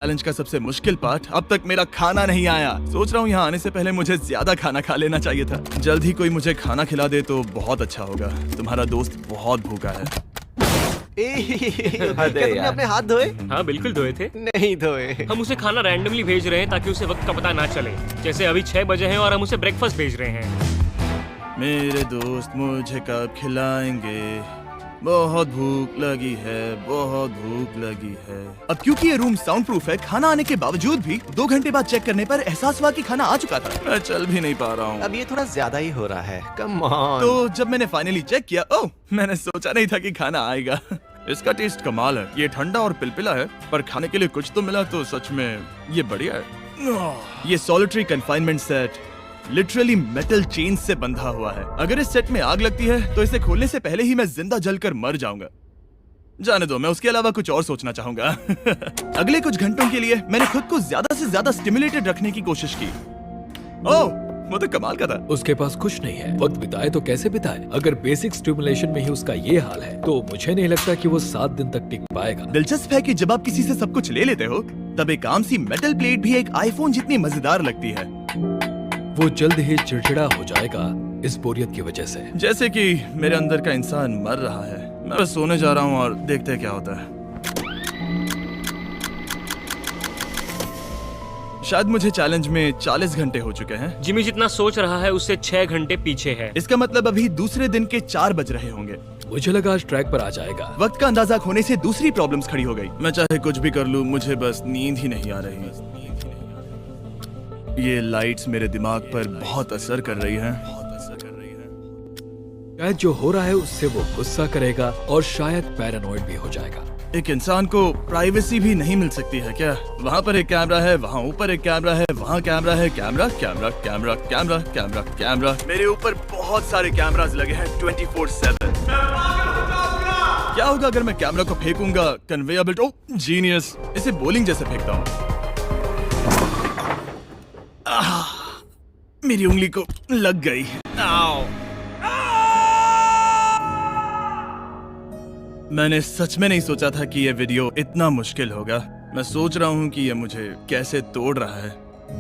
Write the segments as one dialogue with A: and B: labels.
A: Challenge का सबसे मुश्किल पार्ट, अब तक मेरा खाना नहीं आया। सोच रहा हूँ यहाँ आने से पहले मुझे ज्यादा खाना खा लेना चाहिए था। जल्द ही कोई मुझे खाना खिला दे तो बहुत अच्छा होगा। तुम्हारा दोस्त बहुत भूखा है।
B: क्या तुमने अपने हाथ धोए?
C: हाँ बिल्कुल धोए थे।
B: नहीं धोए।
C: हम उसे खाना रैंडमली भेज रहे हैं ताकि उसे वक्त का पता ना चले। जैसे अभी 6 बजे हैं और हम उसे ब्रेकफास्ट भेज रहे हैं।
A: मेरे दोस्त मुझे कब खिलाएंगे? बहुत भूख लगी है, बहुत भूख लगी है। अब क्योंकि ये रूम साउंड प्रूफ है, खाना आने के बावजूद भी 2 घंटे बाद चेक करने पर एहसास हुआ कि खाना आ चुका था। मैं चल भी नहीं पा रहा हूँ।
B: अब ये थोड़ा ज्यादा ही हो रहा है। Come on.
A: तो जब मैंने फाइनली चेक किया, ओह, मैंने सोचा नहीं था कि खाना आएगा। इसका टेस्ट कमाल है। ये ठंडा और पिलपिला है, पर खाने के लिए कुछ तो मिला तो सच में ये बढ़िया है। ये solitary confinement set literally metal chain से बंधा हुआ है। अगर इस सेट में आग लगती है तो इसे खोलने से पहले ही मैं जिंदा जलकर मर जाऊंगा। जाने दो, मैं उसके अलावा कुछ और सोचना चाहूंगा। अगले कुछ घंटों के लिए मैंने खुद को ज्यादा से ज्यादा स्टिमुलेटेड रखने की कोशिश की। ओह, वो तो कमाल का था।
D: उसके पास कुछ नहीं है, वक्त बिताए तो कैसे बिताए? अगर बेसिक स्टिमुलेशन में ही उसका ये हाल है तो मुझे नहीं लगता कि वो 7 दिन तक टिक पाएगा।
A: दिलचस्प है कि जब आप किसी से सब कुछ ले लेते हो तब एक आम सी मेटल प्लेट भी एक आईफोन जितनी मजेदार लगती है।
D: वो जल्द ही चिड़चिड़ा हो जाएगा इस बोरियत की वजह से।
A: जैसे कि मेरे अंदर का इंसान मर रहा है। मैं बस सोने जा रहा हूँ और देखते हैं क्या होता है। शायद मुझे चैलेंज में 40 घंटे हो चुके हैं।
C: जिमी जितना सोच रहा है उससे 6 घंटे पीछे है।
A: इसका मतलब अभी दूसरे दिन के 4 बज रहे होंगे।
D: मुझे लगा आज ट्रैक पर आ जाएगा।
A: वक्त का अंदाजा खोने से दूसरी प्रॉब्लम्स खड़ी हो गई। मैं चाहे कुछ भी कर लूं, मुझे बस नींद ही नहीं आ रही। ये लाइट्स मेरे दिमाग पर बहुत असर कर रही हैं।
D: शायद जो हो रहा है उससे वो गुस्सा करेगा और शायद पैरानॉइड भी हो जाएगा।
A: एक इंसान को प्राइवेसी भी नहीं मिल सकती है क्या? वहाँ पर एक कैमरा है, वहाँ ऊपर एक कैमरा है, वहाँ कैमरा है, camera camera camera camera camera camera. मेरे ऊपर बहुत सारे कैमरास लगे हैं 24/7। क्या होगा अगर मैं कैमरा को फेंकूंगा? Conveyor belt. Oh, genius. इसे बोलिंग जैसे फेंकता हूँ। मेरी उंगली को लग गई। आओ। मैंने सच में नहीं सोचा था कि यह वीडियो इतना मुश्किल होगा। मैं सोच रहा हूँ कि यह मुझे कैसे तोड़ रहा है,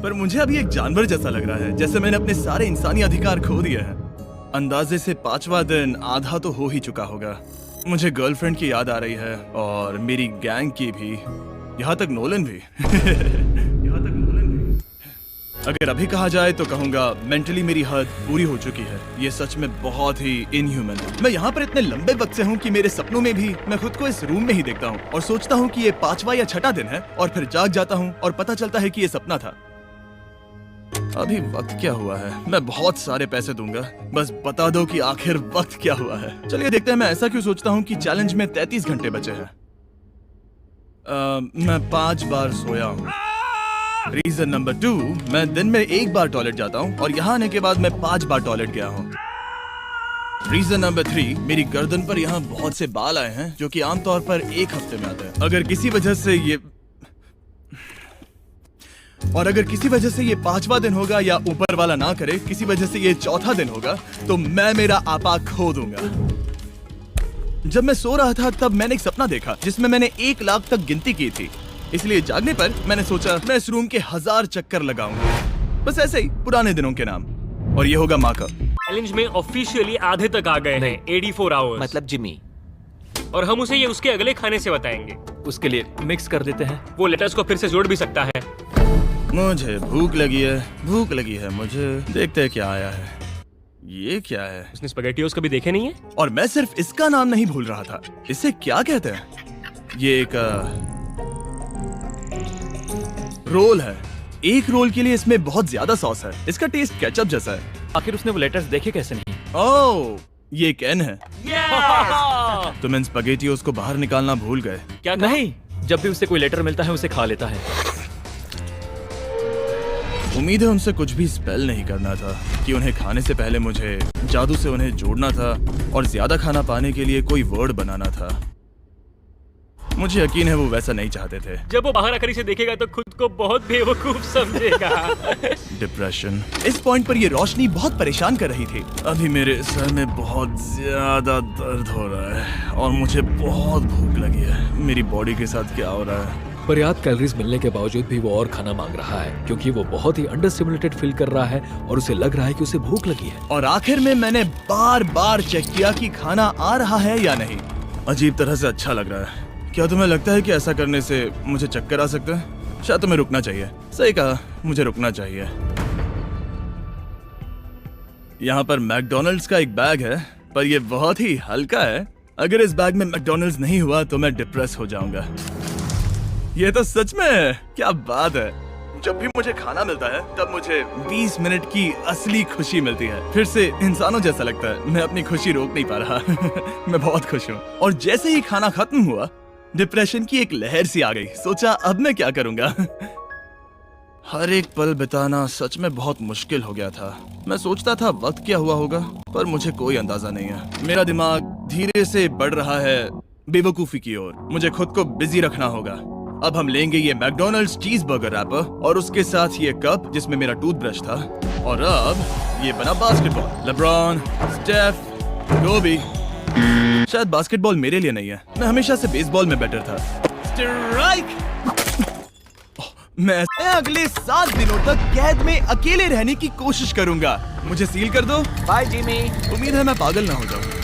A: पर मुझे अभी एक जानवर जैसा लग रहा है, जैसे मैंने अपने सारे इंसानी अधिकार खो दिए हैं। अंदाजे से 5वां दिन आधा तो हो ही चुका होगा। मुझे गर्लफ्रेंड की याद आ रही है और मेरी गैंग की भी, यहाँ तक नोलन भी। अगर अभी कहा जाए तो कहूंगा मेंटली मेरी हद पूरी हो चुकी है। ये सच में बहुत ही इनह्यूमन है। मैं यहाँ पर इतने लंबे वक्त से हूँ कि मेरे सपनों में भी मैं खुद को इस रूम में ही देखता हूँ और सोचता हूँ कि ये 5वां या 6वां दिन है और फिर जाग जाता हूँ और पता चलता है कि ये सपना था। अभी वक्त क्या हुआ है? मैं बहुत सारे पैसे दूंगा, बस बता दो कि आखिर वक्त क्या हुआ है। चलिए देखते हैं मैं ऐसा क्यों सोचता हूँ कि चैलेंज में 33 घंटे बचे हैं। मैं 5 बार सोया हूँ। रीजन नंबर 2, मैं दिन में 1 बार टॉयलेट जाता हूँ और यहाँ आने के बाद मैं 5 बार टॉयलेट गया हूँ। रीजन नंबर 3, मेरी गर्दन पर यहाँ बहुत से बाल आए हैं जो कि आमतौर पर 1 हफ्ते में आते हैं। अगर किसी वजह से ये 5वां दिन होगा या ऊपर वाला ना करे, किसी वजह से ये 4था दिन होगा, तो मैं मेरा आपा खो दूंगा। जब मैं सो रहा था तब मैंने एक सपना देखा जिसमें मैंने 1 लाख तक गिनती की थी। इसलिए जागने पर मैंने सोचा मैं इस रूम के 1000 चक्कर लगाऊंगा, बस ऐसे ही पुराने दिनों के नाम। और ये होगा माँ का।
C: चैलेंज में ऑफिशियली आधे तक आ गए हैं, 84 आवर्स।
B: मतलब जिमी।
C: और हम उसे ये उसके अगले खाने से बताएंगे।
D: उसके लिए मिक्स कर देते हैं।
C: वो लेटर्स को फिर से जोड़ भी सकता है।
A: मुझे भूख लगी है मुझे। देखते हैं क्या आया है। ये क्या है?
C: उसने स्पैगेटियोस कभी देखे नहीं है?
A: और मैं सिर्फ इसका नाम नहीं भूल रहा था। इसे क्या कहते हैं? ये एक रोल है। एक रोल के लिए इसमें बहुत ज्यादा सॉस है। इसका टेस्ट केचप जैसा है।
D: आखिर उसने वो लेटर्स देखे कैसे नहीं?
A: ओह, ये कैन है। तुम इन स्पैगेटियोस को बाहर निकालना भूल गए।
C: क्या
D: नहीं, जब भी उसे कोई लेटर मिलता है उसे खा लेता है।
A: उम्मीद है उनसे कुछ भी स्पेल नहीं करना था कि उन्हें खाने से पहले मुझे जादू से उन्हें जोड़ना था और ज्यादा खाना पाने के लिए कोई वर्ड बनाना था। मुझे यकीन है वो वैसा नहीं चाहते थे।
C: जब वो बाहर आकर इसे देखेगा तो खुद को बहुत बेवकूफ समझेगा।
A: डिप्रेशन। इस पॉइंट पर ये रोशनी बहुत परेशान कर रही थी। अभी मेरे सर में बहुत ज्यादा दर्द हो रहा है और मुझे बहुत भूख लगी है। मेरी बॉडी के साथ क्या हो रहा है?
D: पर्याप्त कैलोरीज मिलने के बावजूद भी वो और खाना मांग रहा है क्योंकि वो बहुत ही अंडर स्टिमुलेटेड फील कर रहा है और उसे लग रहा है कि उसे भूख लगी है।
A: और आखिर में मैंने बार बार चेक किया कि खाना आ रहा है या नहीं। अजीब तरह से अच्छा लग रहा है। क्या तुम्हें लगता है कि ऐसा करने से मुझे चक्कर आ सकते हैं? शायद तुम्हें रुकना चाहिए। सही कहा, मुझे रुकना चाहिए। यहाँ पर मैकडोनल्ड्स का एक बैग है, पर ये बहुत ही हल्का है। अगर इस बैग में मैकडोनल्ड्स नहीं हुआ तो मैं डिप्रेस हो जाऊंगा। ये तो सच में है। क्या बात है। जब भी मुझे खाना मिलता है तब मुझे 20 मिनट की असली खुशी मिलती है। फिर से इंसानों जैसा लगता है। मैं अपनी खुशी रोक नहीं पा रहा। मैं बहुत खुश हूँ। और जैसे ही खाना खत्म हुआ, डिप्रेशन की एक लहर सी आ गई। सोचा अब मैं क्या करूंगा। हर एक पल बिताना सच में बहुत मुश्किल हो गया था। मैं सोचता था वक्त क्या हुआ होगा, पर मुझे कोई अंदाजा नहीं है। मेरा दिमाग धीरे से बढ़ रहा है बेवकूफी की ओर। मुझे खुद को बिजी रखना होगा। अब हम लेंगे ये मैकडोनल्ड्स चीज बर्गर रैपर और उसके साथ ये कप जिसमें मेरा टूथब्रश था। और अब ये बना बास्केटबॉल। लेब्रॉन, स्टेफ, कोबी। शायद बास्केटबॉल मेरे लिए नहीं है। मैं हमेशा से बेसबॉल में बेटर था। स्ट्राइक। मैं अगले 7 दिनों तक कैद में अकेले रहने की कोशिश करूंगा। मुझे सील कर दो।
B: Bye Jimmy.
A: उम्मीद है मैं पागल ना हो जाऊं।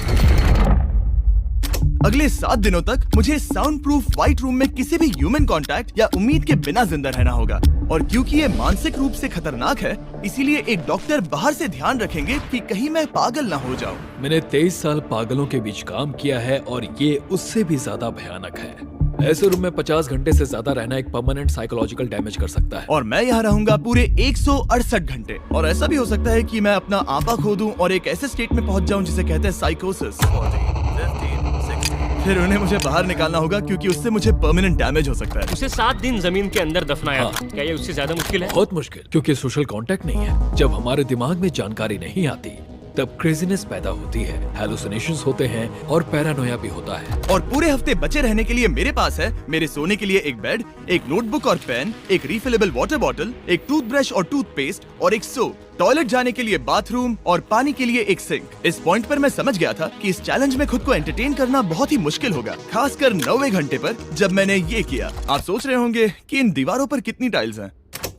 A: अगले 7 दिनों तक मुझे साउंड प्रूफ व्हाइट रूम में किसी भी ह्यूमन कांटेक्ट या उम्मीद के बिना जिंदा रहना होगा। और क्योंकि ये मानसिक रूप से खतरनाक है, इसीलिए एक डॉक्टर बाहर से ध्यान रखेंगे कि कहीं मैं पागल ना हो जाऊं।
D: मैंने 23 साल पागलों के बीच काम किया है और ये उससे भी ज्यादा भयानक है। ऐसे रूम में 50 घंटे से ज्यादा रहना एक परमानेंट साइकोलॉजिकल डैमेज कर सकता है।
A: और मैं यहाँ रहूंगा पूरे 168 घंटे। और ऐसा भी हो सकता है कि मैं अपना आपा खो दूं और एक ऐसे स्टेट में पहुंच जाऊं जिसे कहते हैं साइकोसिस। फिर उन्हें मुझे बाहर निकालना होगा क्योंकि उससे मुझे परमानेंट डैमेज हो सकता है।
C: उसे 7 दिन जमीन के अंदर दफनाया।
D: हाँ।
C: क्या ये उससे ज्यादा मुश्किल है?
D: बहुत मुश्किल, क्योंकि सोशल कांटेक्ट नहीं है। जब हमारे दिमाग में जानकारी नहीं आती तब क्रेजीनेस पैदा होती है, हैलुसिनेशंस होते हैं और पैरानोया भी होता है।
A: और पूरे हफ्ते बचे रहने के लिए मेरे पास है मेरे सोने के लिए एक बेड, एक नोटबुक और पेन, एक रिफिलेबल वाटर बॉटल, एक टूथब्रश और टूथपेस्ट और एक सोप, टॉयलेट जाने के लिए बाथरूम और पानी के लिए एक सिंक। इस पॉइंट पर मैं समझ गया था कि इस चैलेंज में खुद को एंटरटेन करना बहुत ही मुश्किल होगा, खासकर 90वें घंटे पर जब मैंने ये किया। आप सोच रहे होंगे कि इन दीवारों पर कितनी टाइल्स हैं?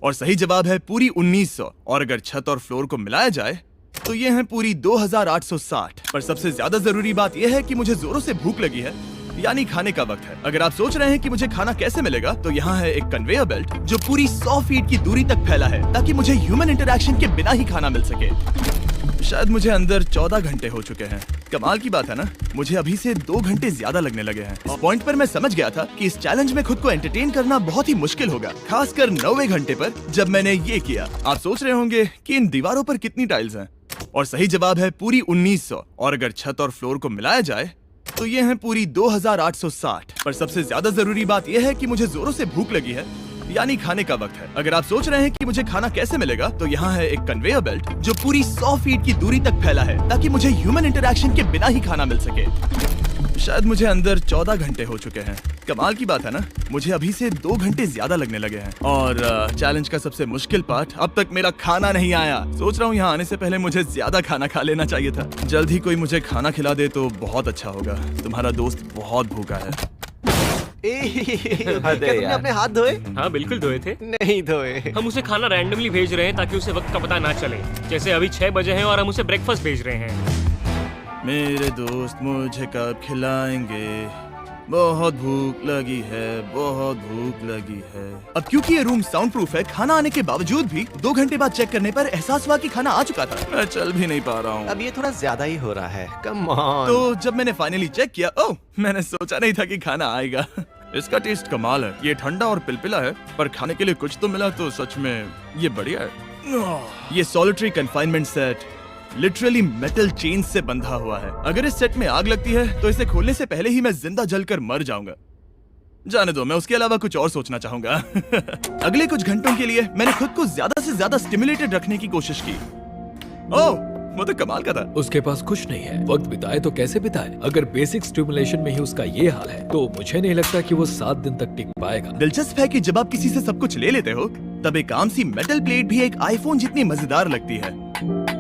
A: और सही जवाब है पूरी 1900। और अगर छत और फ्लोर को मिलाया जाए तो ये हैं पूरी 2860। पर सबसे ज्यादा जरूरी बात यह है कि मुझे जोरों से भूख लगी है, यानी खाने का वक्त है। अगर आप सोच रहे हैं कि मुझे खाना कैसे मिलेगा, तो यहाँ है एक कन्वेयर बेल्ट जो पूरी 100 फीट की दूरी तक फैला है ताकि मुझे ह्यूमन इंटरैक्शन के बिना ही खाना मिल सके। शायद मुझे अंदर 14 घंटे हो चुके हैं। कमाल की बात है ना, मुझे अभी से 2 घंटे ज्यादा लगने लगे हैं। इस पॉइंट पर मैं समझ गया था कि इस चैलेंज में खुद को एंटरटेन करना बहुत ही मुश्किल होगा, खासकर 90वें घंटे पर जब मैंने ये किया। आप सोच रहे होंगे कि इन दीवारों पर कितनी टाइल्स हैं? और सही जवाब है पूरी 1900। और अगर छत और फ्लोर को मिलाया जाए तो ये हैं पूरी 2860। पर सबसे ज्यादा जरूरी बात यह है कि मुझे जोरों से भूख लगी है, यानी खाने का वक्त है। अगर आप सोच रहे हैं कि मुझे खाना कैसे मिलेगा, तो यहाँ है एक कन्वेयर बेल्ट जो पूरी 100 फीट की दूरी तक फैला है ताकि मुझे ह्यूमन इंटरैक्शन के बिना ही खाना मिल सके। शायद मुझे अंदर 14 घंटे हो चुके हैं। कमाल की बात है ना, मुझे अभी से 2 घंटे ज्यादा लगने लगे हैं। और चैलेंज का सबसे मुश्किल पार्ट, अब तक मेरा खाना नहीं आया। सोच रहा हूँ यहाँ आने से पहले मुझे ज्यादा खाना खा लेना चाहिए था। जल्द ही कोई मुझे खाना खिला दे तो बहुत अच्छा होगा। तुम्हारा दोस्त बहुत भूखा है।
B: क्या तुमने अपने हाथ धोए?
C: हाँ बिल्कुल धोए थे।
B: नहीं धोए।
C: हम उसे खाना रैंडमली भेज रहे हैं ताकि उसे वक्त का पता ना चले। जैसे अभी 6 बजे हैं और हम उसे ब्रेकफास्ट भेज रहे हैं।
A: मेरे दोस्त मुझे कब खिलाएंगे? बहुत भूख लगी है, बहुत भूख लगी है। अब क्योंकि ये रूम साउंड प्रूफ है, खाना आने के बावजूद भी 2 घंटे बाद चेक करने पर एहसास हुआ कि खाना आ चुका था। मैं चल भी नहीं पा रहा हूँ।
B: अब ये थोड़ा ज्यादा ही हो रहा है। Come on.
A: तो जब मैंने फाइनली चेक किया, ओह, मैंने सोचा नहीं था कि खाना आएगा। इसका टेस्ट कमाल है। ये ठंडा और पिलपिला है, पर खाने के लिए कुछ तो मिला तो सच में ये बढ़िया है। ये solitary confinement set literally metal chain से बंधा हुआ है। अगर इस सेट में आग लगती है तो इसे खोलने से पहले ही मैं जिंदा जलकर मर जाऊंगा। जाने दो, मैं उसके अलावा कुछ और सोचना चाहूंगा। अगले कुछ घंटों के लिए मैंने खुद को ज्यादा से ज्यादा स्टिमुलेटेड रखने की कोशिश की। ओह, वो तो कमाल का था।
D: उसके पास कुछ नहीं है, वक्त बिताए तो कैसे बिताए? अगर बेसिक स्टिमुलेशन में ही उसका ये हाल है तो मुझे नहीं लगता कि वो 7 दिन तक टिक पाएगा।
A: दिलचस्प है कि जब आप किसी से सब कुछ ले लेते हो, तब एक आम सी मेटल प्लेट भी एक आईफोन जितनी मजेदार लगती है।